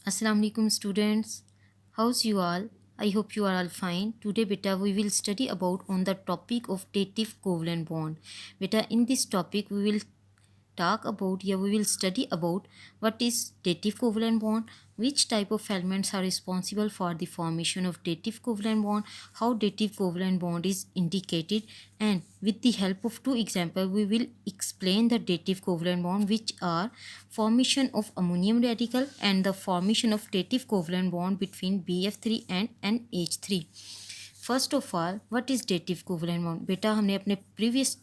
Assalamu alaikum students. How's you all? I hope you are all fine. Today beta we will study about on the topic of dative covalent bond. Beta in this topic we will we will study about what is dative covalent bond, which type of elements are responsible for the formation of dative covalent bond, how dative covalent bond is indicated, and with the help of two examples we will explain the dative covalent bond, which are formation of ammonium radical and the formation of dative covalent bond between BF3 and NH3. First of all what is dative covalent bond. बेटा हमने अपने previous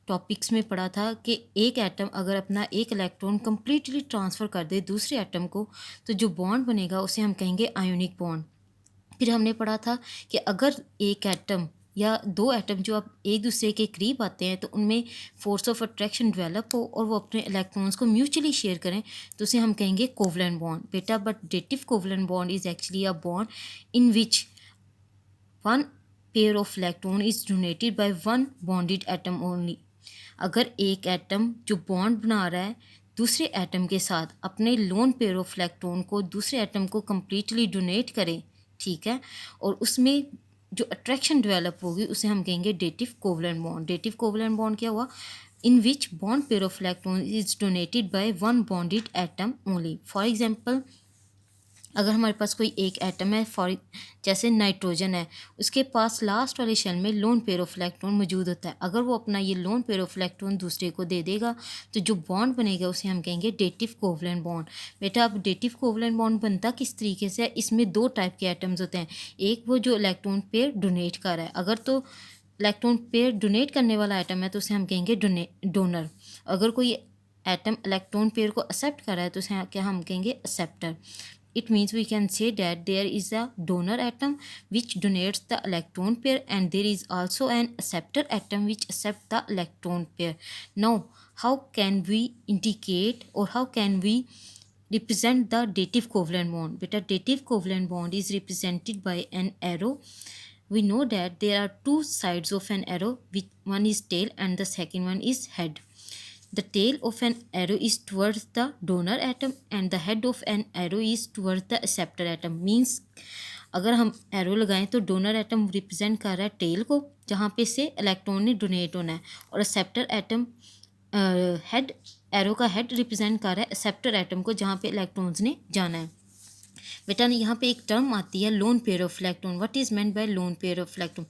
topics में पढ़ा था कि एक atom अगर अपना एक इलेक्ट्रॉन कम्प्लीटली ट्रांसफ़र कर दे दूसरे एटम को तो जो बॉन्ड बनेगा उसे हम कहेंगे आयोनिक बॉन्ड। फिर हमने पढ़ा था कि अगर एक एटम या दो एटम जो अब एक दूसरे के करीब आते हैं तो उनमें फोर्स ऑफ अट्रैक्शन डेवलप हो और वो अपने इलेक्ट्रॉन्स को म्यूचुअली शेयर करें तो उसे हम कहेंगे कोवलेंट बॉन्ड। बेटा but dative covalent bond is actually a bond in which one pair of electron is donated by one bonded atom only। अगर एक एटम जो बॉन्ड बना रहा है दूसरे एटम के साथ अपने लोन पेयर ऑफ इलेक्ट्रॉन को दूसरे एटम को कम्प्लीटली डोनेट करे, ठीक है, और उसमें जो अट्रैक्शन डेवलप होगी उसे हम कहेंगे dative covalent bond. Dative covalent bond क्या हुआ? In which bond pair of electron is donated by one bonded atom only. For example अगर हमारे पास कोई एक एटम है, फॉर जैसे नाइट्रोजन है, उसके पास लास्ट वाले शेल में लोन पेयर ऑफ इलेक्ट्रॉन मौजूद होता है। अगर वो अपना ये लोन पेयर ऑफ इलेक्ट्रॉन दूसरे को दे देगा तो जो बॉन्ड बनेगा उसे हम कहेंगे डेटिव कोवलेंट बॉन्ड। बेटा अब डेटिव कोवलेंट बॉन्ड बनता किस तरीके से है? इसमें दो टाइप के एटम्स होते हैं। एक वो जो इलेक्ट्रॉन पेयर डोनेट कर रहा है, अगर तो इलेक्ट्रॉन पेयर डोनेट करने वाला एटम है तो उसे हम कहेंगे डोनर। अगर कोई एटम इलेक्ट्रॉन पेयर को एक्सेप्ट कर रहा है तो उसे क्या हम कहेंगे? Acceptor. It means we can say that there is a donor atom which donates the electron pair and there is also an acceptor atom which accepts the electron pair. Now, how can we indicate or how can we represent the dative covalent bond? Beta, dative covalent bond is represented by an arrow. We know that there are two sides of an arrow, which one is tail and the second one is head. The tail of an arrow is towards the donor atom and the head of an arrow is towards the acceptor atom। Means अगर हम arrow लगाएं तो donor atom represent कर रहा है tell को जहाँ पे से इलेक्ट्रॉन ने डोनेट होना है, और एक्सेप्टर एटम हेड एरो का हेड रिप्रेजेंट कर रहा है एक्सेप्टर एटम को जहाँ पे इलेक्ट्रॉन्स ने जाना है। बेटा यहाँ पे एक टर्म आती है lone pair of electron. What is meant by lone pair of electron?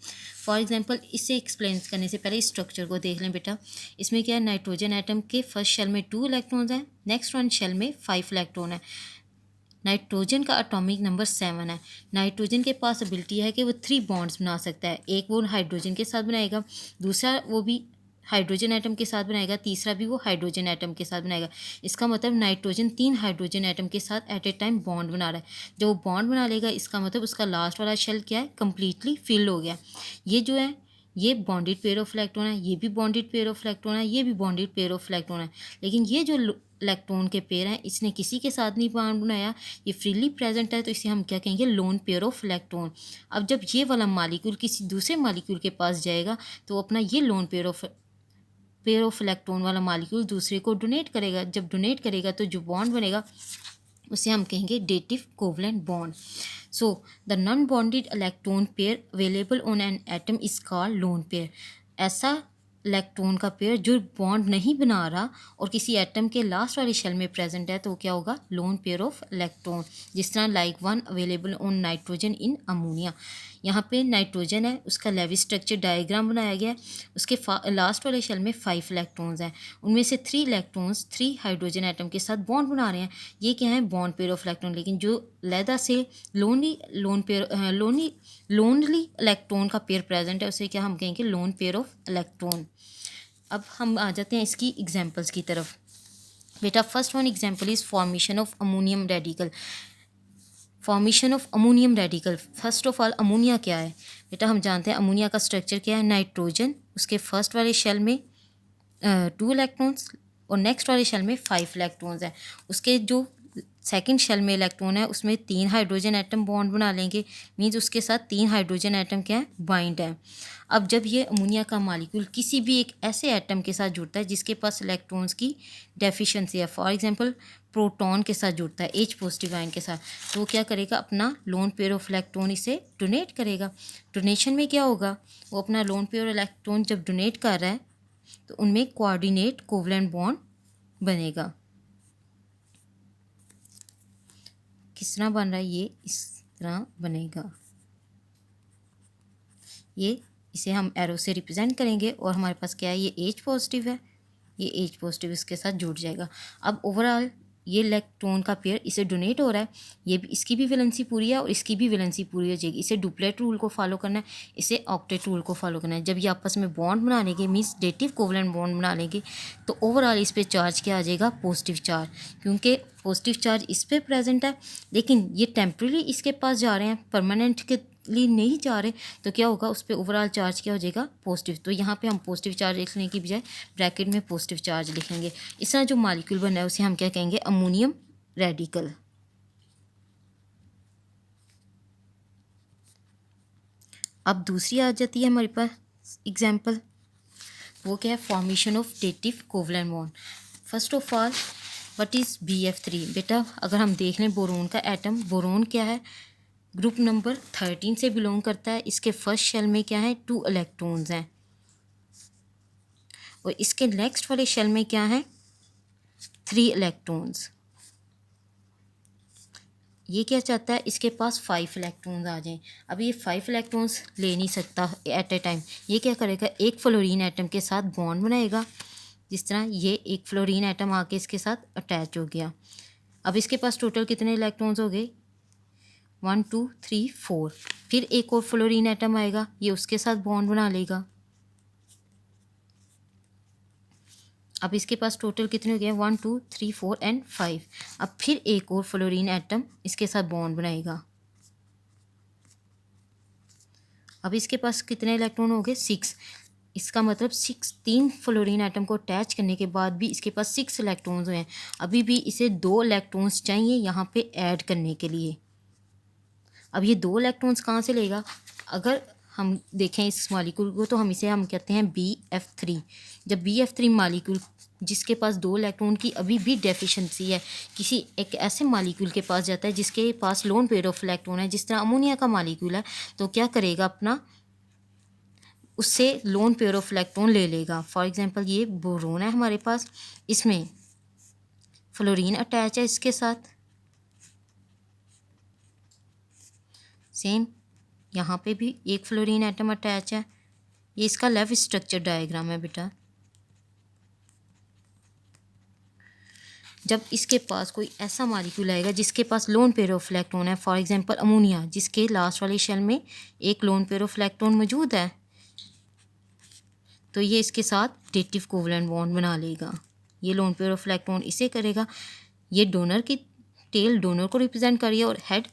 For example इसे एक्सप्लेन करने से पहले स्ट्रक्चर को देख लें बेटा। इसमें क्या है? नाइट्रोजन एटम के फर्स्ट शेल में 2 इलेक्ट्रॉन्स हैं, नेक्स्ट वन शेल में 5 इलेक्ट्रॉन है। नाइट्रोजन का एटॉमिक नंबर 7 है। नाइट्रोजन के पास एबिलिटी है कि वो 3 बॉन्ड्स बना सकता है। एक वो हाइड्रोजन के साथ बनाएगा, दूसरा वो भी हाइड्रोजन एटम के साथ बनाएगा, तीसरा भी वो हाइड्रोजन एटम के साथ बनाएगा। इसका मतलब नाइट्रोजन 3 हाइड्रोजन एटम के साथ एट ए टाइम बॉन्ड बना रहा है। जब वो बॉन्ड बना लेगा इसका मतलब उसका लास्ट वाला शेल क्या है? कम्प्लीटली फिल हो गया। ये जो है ये बॉन्डेड पेयर ऑफ इलेक्ट्रॉन है, ये भी बॉन्डेड पेयर ऑफ इलेक्ट्रॉन है, ये भी बॉन्डेड पेयर ऑफ इलेक्ट्रॉन है। लेकिन ये जो इलेक्ट्रॉन के पेयर हैं इसने किसी के साथ नहीं बॉन्ड बनाया, ये फ्रीली प्रेजेंट है, तो इसे हम क्या कहेंगे? Lone pair of electron. अब जब ये वाला मालिक्यूल किसी दूसरे मालिक्यूल के पास जाएगा तो अपना ये लोन पेयर ऑफ इलेक्ट्रॉन वाला मालिक्यूल दूसरे को डोनेट करेगा। जब डोनेट करेगा तो जो बॉन्ड बनेगा उसे हम कहेंगे dative covalent bond. So the non bonded electron pair available on an atom is called lone pair. ऐसा इलेक्ट्रॉन का पेयर जो बॉन्ड नहीं बना रहा और किसी एटम के लास्ट वाले शेल में प्रेजेंट है तो क्या होगा? Lone pair of electron. जिस तरह like one available on nitrogen in ammonia. यहाँ पे नाइट्रोजन है, उसका लेविस स्ट्रक्चर डायग्राम बनाया गया है। उसके लास्ट वाले शेल में 5 इलेक्ट्रॉन्स हैं, उनमें से 3 इलेक्ट्रॉन्स 3 हाइड्रोजन एटम के साथ बॉन्ड बना रहे हैं। ये क्या है? Bond pair of electron. लेकिन जो लैदा से लोनली इलेक्ट्रॉन का पेयर प्रेजेंट है उसे क्या हम कहेंगे? Lone pair of electron. अब हम आ जाते हैं इसकी एग्जांपल्स की तरफ। बेटा first one example is formation of ammonium radical. Formation of ammonium radical. First of all ammonia क्या है? बेटा हम जानते हैं अमोनिया का स्ट्रक्चर क्या है? नाइट्रोजन, उसके फर्स्ट वाले शेल में 2 इलेक्ट्रॉन्स और नेक्स्ट वाले शेल में 5 इलेक्ट्रॉन्स हैं। उसके जो सेकंड शेल में इलेक्ट्रॉन है उसमें 3 हाइड्रोजन एटम बॉन्ड बना लेंगे। मीन्स उसके साथ 3 हाइड्रोजन एटम क्या है? बाइंड है। अब जब ये अमोनिया का मालिक्यूल किसी भी एक ऐसे एटम के साथ जुड़ता है जिसके पास इलेक्ट्रॉन्स की डेफिशिएंसी है, फॉर एग्जांपल प्रोटॉन के साथ जुड़ता है, H पॉजिटिव आयन के साथ, तो वो क्या करेगा, अपना लोन पेयर ऑफ इलेक्ट्रॉन इसे डोनेट करेगा। डोनेशन में क्या होगा, वो अपना लोन पेयर इलेक्ट्रॉन जब डोनेट कर रहा है तो उनमें कोऑर्डिनेट कोवलेंट बॉन्ड बनेगा। किस तरह बन रहा है, ये इस तरह बनेगा। ये इसे हम एरो से रिप्रेजेंट करेंगे और हमारे पास क्या है, ये H पॉजिटिव है, ये H पॉजिटिव इसके साथ जुड़ जाएगा। अब ओवरऑल ये इलेक्ट्रॉन का पेयर इसे डोनेट हो रहा है, ये भी, इसकी भी वैलेंसी पूरी है और इसकी भी वैलेंसी पूरी हो जाएगी। इसे डुप्लेट रूल को फॉलो करना है, इसे ऑक्टेट रूल को फॉलो करना है। जब ये आपस में बॉन्ड बना लेंगे, मीन्स डेटिव कोवलेंट बॉन्ड बना लेंगे, तो ओवरऑल इस पर चार्ज क्या आ जाएगा, पॉजिटिव चार्ज, क्योंकि पॉजिटिव चार्ज इस पर प्रेजेंट है, लेकिन ये टेम्प्रेरी इसके पास जा रहे हैं, परमानेंट के लिए नहीं जा रहे, तो क्या होगा, उस पर ओवरऑल चार्ज क्या हो जाएगा, पॉजिटिव। तो यहाँ पे हम पॉजिटिव चार्ज लिखने की बजाय ब्रैकेट में पॉजिटिव चार्ज लिखेंगे। इस तरह जो मॉलिक्यूल बना है उसे हम क्या कहेंगे, अमोनियम रेडिकल। अब दूसरी आ जाती है हमारे पास एग्जाम्पल, वो क्या है, formation of dative covalent bond. First of all what is BF3। बेटा अगर हम देख लें बोरोन का एटम, बोरोन क्या है, ग्रुप नंबर 13 से बिलोंग करता है। इसके फर्स्ट शेल में क्या है, 2 इलेक्ट्रॉन्स हैं, और इसके नेक्स्ट वाले शेल में क्या है, 3 इलेक्ट्रॉन्स। ये क्या चाहता है, इसके पास 5 इलेक्ट्रॉन्स आ जाएं। अब ये 5 इलेक्ट्रॉन्स ले नहीं सकता एट ए टाइम, ये क्या करेगा, एक फ्लोरीन एटम के साथ बॉन्ड बनाएगा। जिस तरह ये एक फ्लोरीन एटम आके इसके साथ अटैच हो गया। अब इसके पास टोटल कितने इलेक्ट्रॉन्स हो गए, 1 2 3 4। फिर एक और फ्लोरीन एटम आएगा, ये उसके साथ बॉन्ड बना लेगा। अब इसके पास टोटल कितने हो गए, 1 2 3 4 एंड 5। अब फिर एक और फ्लोरीन एटम इसके साथ बॉन्ड बनाएगा। अब इसके पास कितने इलेक्ट्रॉन हो गए, 6। इसका मतलब 3 फ्लोरीन एटम को अटैच करने के बाद भी इसके पास 6 इलेक्ट्रॉन्स हुए हैं। अभी भी इसे 2 इलेक्ट्रॉन्स चाहिए यहाँ पे ऐड करने के लिए। अब ये 2 इलेक्ट्रॉन्स कहाँ से लेगा, अगर हम देखें इस मॉलिक्यूल को तो हम कहते हैं BF3। जब BF3 मॉलिक्यूल जिसके पास 2 इलेक्ट्रॉन की अभी भी डेफिशिएंसी है, किसी एक ऐसे मॉलिक्यूल के पास जाता है जिसके पास लोन पेयर ऑफ इलेक्ट्रॉन है, जिस तरह अमोनिया का मॉलिक्यूल है, तो क्या करेगा, अपना उससे लोन पेयर ऑफ इलेक्ट्रॉन ले लेगा। फॉर एग्जांपल ये बोरोन है हमारे पास, इसमें फ्लोरीन अटैच है इसके साथ, सेम यहाँ पे भी एक फ्लोरीन एटम अटैच है। ये इसका लेफ्ट स्ट्रक्चर डायग्राम है बेटा। जब इसके पास कोई ऐसा मॉलिक्यूल आएगा जिसके पास लोन पेयर ऑफ इलेक्ट्रॉन है, फॉर एग्जांपल अमोनिया, जिसके लास्ट वाले शेल में एक लोन पेयर ऑफ इलेक्ट्रॉन मौजूद है, तो ये इसके साथ डेटिव कोवलेंट बॉन्ड बना लेगा। ये लोन पेयर ऑफ इलेक्ट्रॉन इसे करेगा। ये डोनर की टेल डोनर को रिप्रेजेंट कर रही है और हेड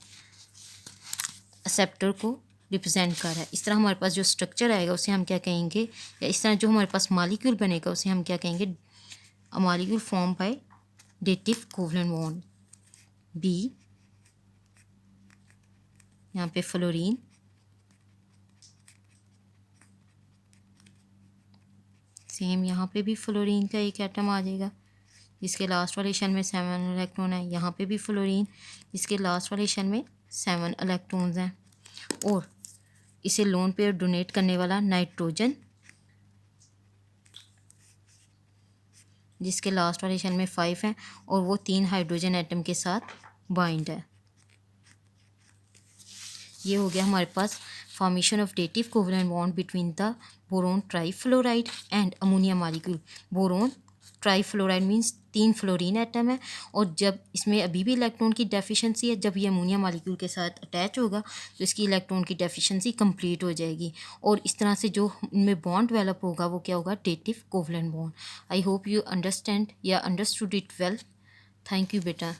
एक्सेप्टर को रिप्रेजेंट कर रहा है। इस तरह हमारे पास जो स्ट्रक्चर आएगा उसे हम क्या कहेंगे, या इस तरह जो हमारे पास मॉलिक्यूल बनेगा उसे हम क्या कहेंगे, a molecule form by dative covalent bond. B यहाँ पे फ्लोरीन, सेम यहाँ पे भी फ्लोरीन का एक एटम आ जाएगा जिसके लास्ट वाले शेल में 7 इलेक्ट्रॉन है। यहाँ पे भी फ्लोरीन जिसके लास्ट वाले शेल में 7 इलेक्ट्रॉन्स हैं, और इसे लोन पेयर डोनेट करने वाला नाइट्रोजन जिसके लास्ट वाले शेल में 5 हैं, और वो 3 हाइड्रोजन एटम के साथ बाइंड है। ये हो गया हमारे पास formation of dative covalent bond between the boron trifluoride and ammonia molecule. Boron trifluoride means 3 fluorine atom है, और जब इसमें अभी भी इलेक्ट्रॉन की डेफिशिएंसी है, जब ये अमोनिया मॉलिक्यूल के साथ अटैच होगा तो इसकी इलेक्ट्रॉन की डेफिशिएंसी कंप्लीट हो जाएगी, और इस तरह से जो इनमें बॉन्ड डेवलप होगा वो क्या होगा, dative covalent bond. I hope you understand या understood it well. Thank you बेटा।